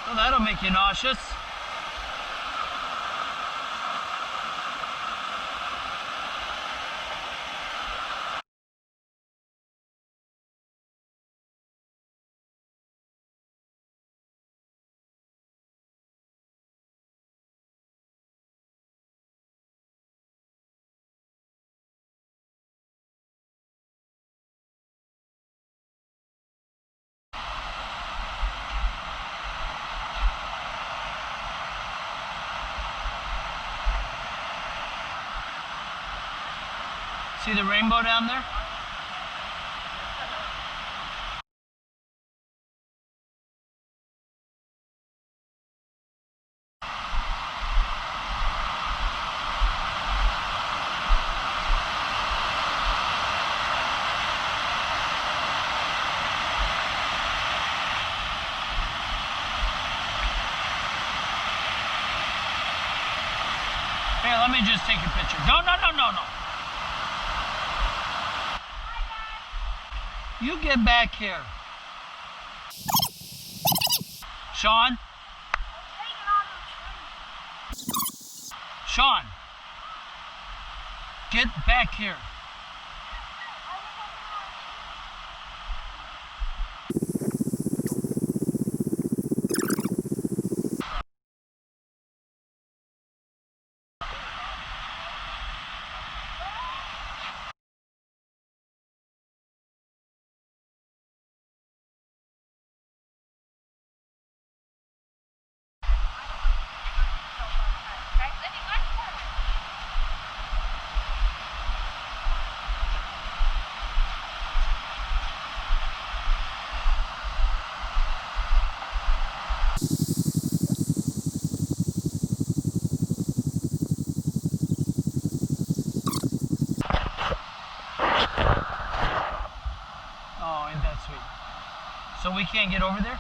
Well, that'll make you nauseous. See the rainbow down there? Here, let me just take a picture. No. You get back here. Sean? Sean, get back here. Oh, ain't that sweet. So we can't get over there?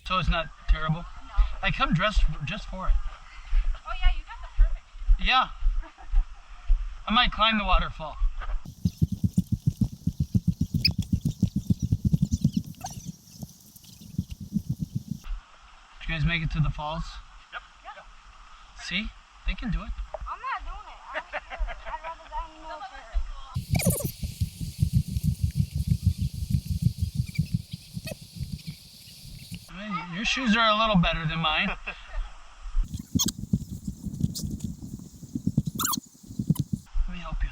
So it's not terrible? No. I come dressed just for it. Oh yeah, you got the perfect. Yeah. I might climb the waterfall. Did you guys make it to the falls? Yep. See? They can do it. I'm not doing it. I'm scared. I'd rather die in the military. Your shoes are a little better than mine. Let me help you.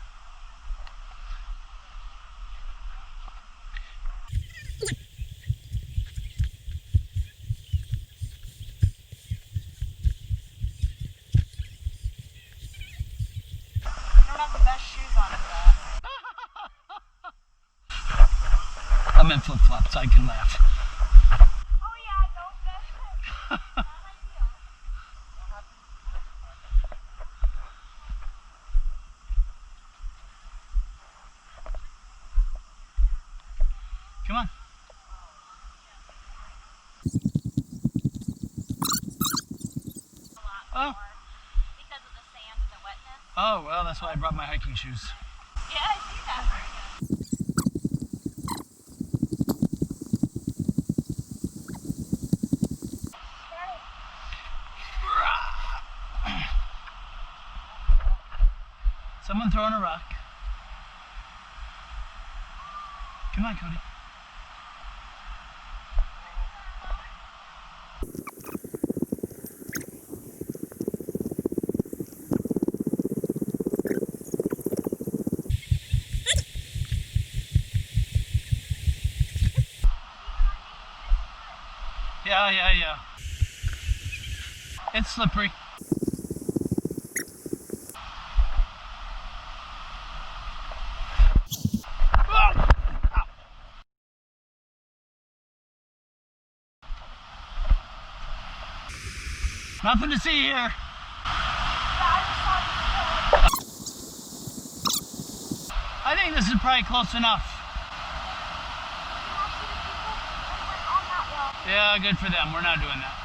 You don't have the best shoes on for that. I'm in flip-flops, I can laugh. Oh yeah, don't get it. Not ideal. Come on. Oh. Because of the sand and the wetness. Oh, well, that's why I brought my hiking shoes. Yeah, I see that. Someone throwing a rock. Come on, Cody. Yeah. It's slippery. Nothing to see here. Yeah, I just saw you. I think this is probably close enough. You know, see the people that went on that wall. Yeah, good for them. We're not doing that.